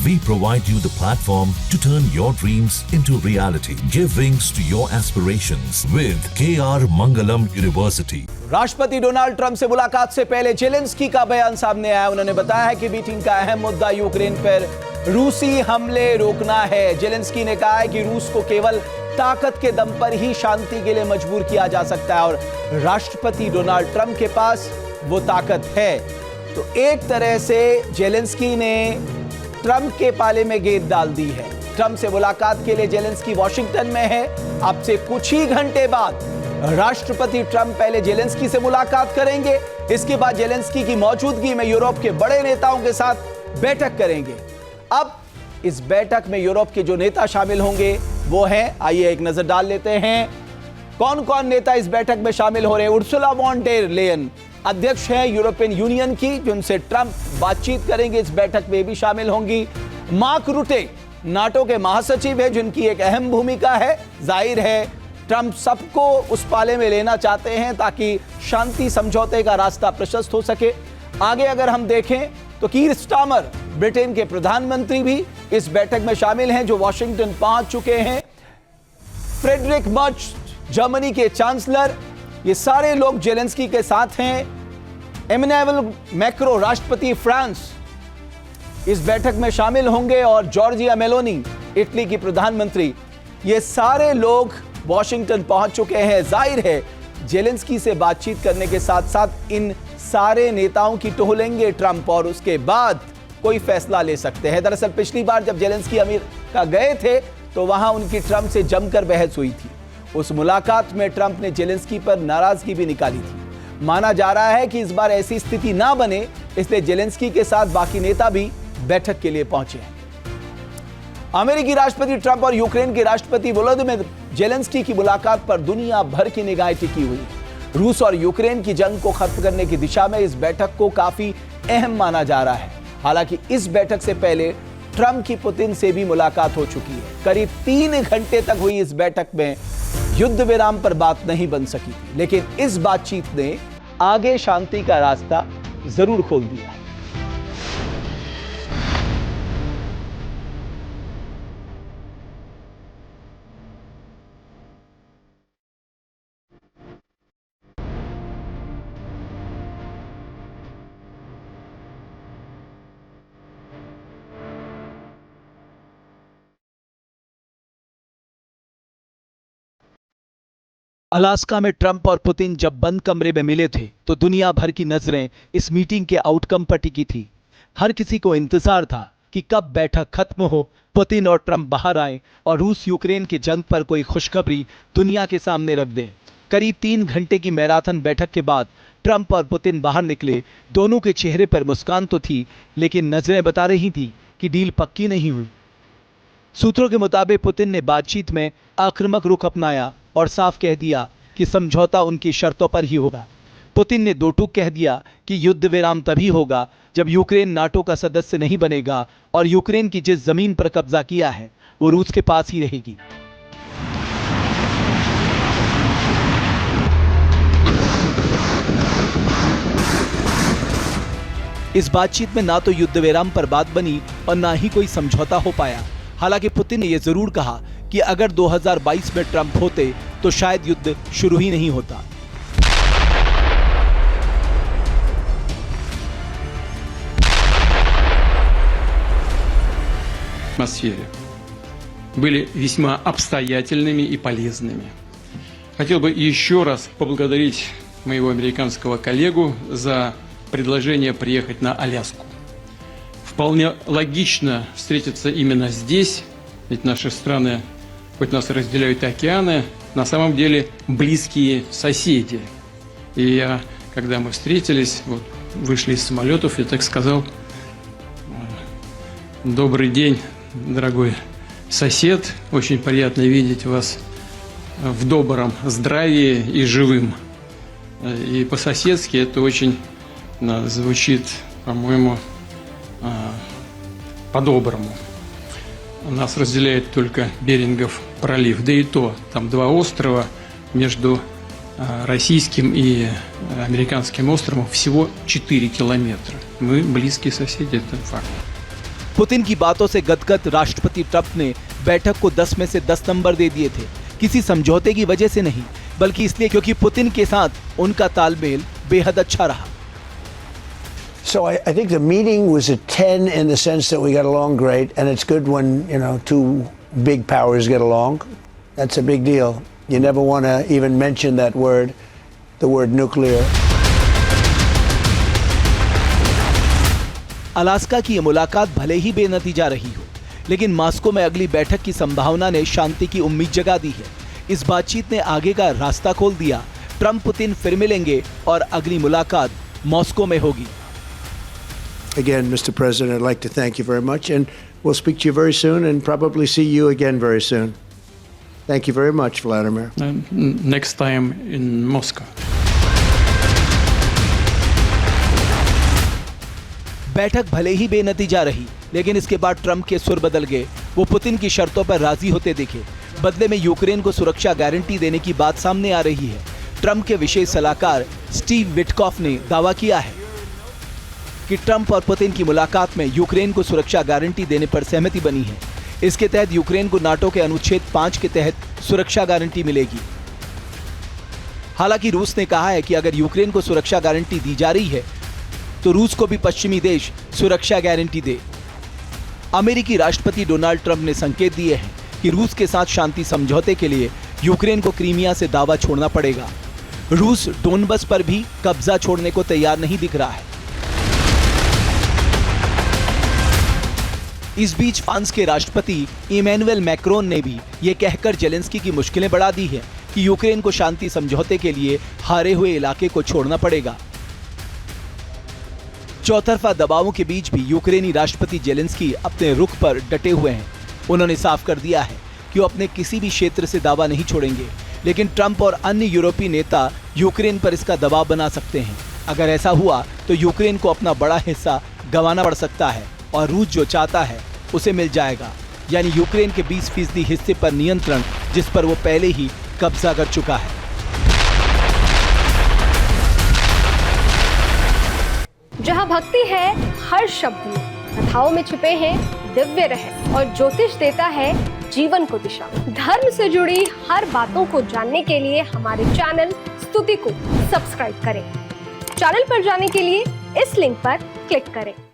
We provide you the platform to turn your dreams into reality. Give wings to your aspirations with KR Mangalam University. राष्ट्रपति Donald Trump से मुलाकात से पहले Zelensky का बयान सामने आया। उन्होंने बताया है कि मीटिंग का अहम मुद्दा यूक्रेन पर रूसी हमले रोकना है। जेलेंस्की ने कहा है कि रूस को केवल ताकत के दम पर ही शांति के लिए मजबूर किया जा सकता है और राष्ट्रपति डोनाल्ड ट्रंप के पास वो ताकत है। तो एक तरह से जेलेंस्की ने ट्रंप के पाले में गेंद डाल दी है। ट्रंप से मुलाकात के लिए जेलेंस्की वॉशिंगटन में है। अब से कुछ ही घंटे बाद राष्ट्रपति ट्रंप पहले जेलेंस्की से मुलाकात करेंगे, इसके बाद जेलेंस्की की मौजूदगी में यूरोप के बड़े नेताओं के साथ बैठक करेंगे। अब इस बैठक में यूरोप के जो नेता शामिल होंगे वो हैं, आइए एक नजर डाल लेते हैं कौन कौन नेता इस बैठक में शामिल हो रहे हैं। उर्सुला वॉन डेर लेयन अध्यक्ष हैं यूरोपियन यूनियन की, जिनसे ट्रंप बातचीत करेंगे, इस बैठक में भी शामिल होंगी। मार्क रुटे नाटो के महासचिव है, जिनकी एक अहम भूमिका है। जाहिर है ट्रंप सबको उस पाले में लेना चाहते हैं ताकि शांति समझौते का रास्ता प्रशस्त हो सके। आगे अगर हम देखें तो कीर स्टामर ब्रिटेन के प्रधानमंत्री भी इस बैठक में शामिल हैं, जो वॉशिंगटन पहुंच चुके हैं। फ्रेडरिक मर्च जर्मनी के चांसलर, ये सारे लोग जेलेंस्की के साथ हैं। एमेनुएल मैक्रो राष्ट्रपति फ्रांस इस बैठक में शामिल होंगे और जॉर्जिया मेलोनी इटली की प्रधानमंत्री, ये सारे लोग वॉशिंगटन पहुंच चुके हैं। जाहिर है जेलेंस्की से बातचीत करने के साथ साथ इन सारे नेताओं की टोहलेंगे ट्रंप और उसके बाद कोई फैसला ले सकते हैं। दरअसल पिछली बार जब जेलेंस्की अमेरिका गए थे तो वहां उनकी ट्रंप से जमकर बहस हुई थी। उस मुलाकात में ट्रंप ने जेलेंस्की पर नाराजगी भी निकाली थी। माना जा रहा है कि इस बार ऐसी स्थिति ना बने, इसलिए जेलेंस्की के साथ बाकी नेता भी बैठक के लिए पहुंचे हैं। अमेरिकी राष्ट्रपति ट्रंप और यूक्रेन के राष्ट्रपति वोलोदिमीर जेलेंस्की की मुलाकात पर दुनिया भर की निगाहें टिकी हुई है। रूस और यूक्रेन की जंग को खत्म करने की दिशा में इस बैठक को काफी अहम माना जा रहा है। हालांकि इस बैठक से पहले ट्रंप की पुतिन से भी मुलाकात हो चुकी है। करीब 3 घंटे तक हुई इस बैठक में युद्ध विराम पर बात नहीं बन सकी थी, लेकिन इस बातचीत ने आगे शांति का रास्ता जरूर खोल दिया है। अलास्का में ट्रंप और पुतिन जब बंद कमरे में मिले थे तो दुनिया भर की नजरें इस मीटिंग के आउटकम पर टिकी थी। हर किसी को इंतजार था कि कब बैठक खत्म हो, पुतिन और ट्रंप बाहर आए और रूस यूक्रेन की जंग पर कोई खुशखबरी दुनिया के सामने रख दे। करीब 3 घंटे की मैराथन बैठक के बाद ट्रंप और पुतिन बाहर निकले। दोनों के चेहरे पर मुस्कान तो थी, लेकिन नजरें बता रही थी कि डील पक्की नहीं हुई। सूत्रों के मुताबिक पुतिन ने बातचीत में आक्रामक रुख अपनाया और साफ कह दिया कि समझौता उनकी शर्तों पर ही होगा। पुतिन ने दो टूक कह दिया कि युद्ध विराम तभी होगा जब यूक्रेन नाटो का सदस्य नहीं बनेगा और यूक्रेन की जिस जमीन पर कब्जा किया है वो रूस के पास ही रहेगी। इस बातचीत में ना तो युद्ध विराम पर बात बनी और ना ही कोई समझौता हो पाया। हालांकि पुतिन ने यह जरूर कहा कि अगर 2022 में ट्रंप होते तो शायद युद्ध शुरू ही नहीं होता। атмосфере были весьма обстоятельными и полезными. Хотел бы еще раз поблагодарить моего американского коллегу за предложение приехать на Аляску. Вполне логично встретиться именно здесь, ведь наши страны, хоть нас разделяют океаны, на самом деле близкие соседи. И я, когда мы встретились, вот, вышли из самолетов, я так сказал: добрый день, дорогой сосед, очень приятно видеть вас в добром здравии и живым. И по-соседски это очень звучит, по-моему, по-доброму. Нас разделяет только Берингов пролив, да и то, там 2 острова, между российским и американским островом всего 4 километра. Мы близкие соседи, это факт. पुतिन की बातों से गदगद राष्ट्रपति ट्रंप ने बैठक को 10 में से 10 नंबर दे दिए थे, किसी समझौते की वजह से नहीं, बल्कि इसलिए क्योंकि पुतिन के साथ उनका तालमेल बेहद अच्छा रहा। So I think the meeting was a 10 in the sense that we got along great, and it's good when, two big powers get along. That's a big deal. You never want to even mention that word, the word nuclear. Alaska की ये मुलाकात भले ही बेनतीजा रही हो, लेकिन Moscow में अगली बैठक की संभावना ने शांति की उम्मीद जगा दी है। इस बातचीत ने आगे का रास्ता खोल दिया। ट्रंप पुतिन फिर मिलेंगे और अगली मुलाकात मॉस्को में होगी। Again, Mr. President, I'd like to thank you very much, and we'll speak to you very soon and probably see you again very soon. Thank you very much, Vladimir. Next time in Moscow. बैठक भले ही बेनतीजा रही, लेकिन इसके बाद Trump के सुर बदल गए। वो पुतिन की शर्तों पर राजी होते दिखे। बदले में यूक्रेन को सुरक्षा गारंटी देने की बात सामने आ रही है। ट्रंप के विशेष सलाहकार स्टीव विटकॉफ ने दावा किया है कि ट्रंप और पुतिन की मुलाकात में यूक्रेन को सुरक्षा गारंटी देने पर सहमति बनी है। इसके तहत यूक्रेन को नाटो के अनुच्छेद 5 के तहत सुरक्षा गारंटी मिलेगी। हालांकि रूस ने कहा है कि अगर यूक्रेन को सुरक्षा गारंटी दी जा रही है तो रूस को भी पश्चिमी देश सुरक्षा गारंटी दे। अमेरिकी राष्ट्रपति डोनाल्ड ट्रंप ने संकेत दिए हैं कि रूस के साथ शांति समझौते के लिए यूक्रेन को क्रीमिया से दावा छोड़ना पड़ेगा। रूस डोनबस पर भी कब्जा छोड़ने को तैयार नहीं दिख रहा है। इस बीच फ्रांस के राष्ट्रपति इमैनुअल मैक्रोन ने भी ये कहकर जेलेंस्की की मुश्किलें बढ़ा दी है कि यूक्रेन को शांति समझौते के लिए हारे हुए इलाके को छोड़ना पड़ेगा। चौतरफा दबावों के बीच भी यूक्रेनी राष्ट्रपति जेलेंस्की अपने रुख पर डटे हुए हैं। उन्होंने साफ कर दिया है कि वो अपने किसी भी क्षेत्र से दावा नहीं छोड़ेंगे, लेकिन ट्रंप और अन्य यूरोपीय नेता यूक्रेन पर इसका दबाव बना सकते हैं। अगर ऐसा हुआ तो यूक्रेन को अपना बड़ा हिस्सा गंवाना पड़ सकता है और रूस जो चाहता है उसे मिल जाएगा, यानी यूक्रेन के 20% हिस्से पर नियंत्रण, जिस पर वो पहले ही कब्जा कर चुका है। जहाँ भक्ति है हर शब्द में, कथाओं में छुपे हैं दिव्य रहस्य और ज्योतिष देता है जीवन को दिशा। धर्म से जुड़ी हर बातों को जानने के लिए हमारे चैनल स्तुति को सब्सक्राइब करें। चैनल पर जाने के लिए इस लिंक पर क्लिक करें।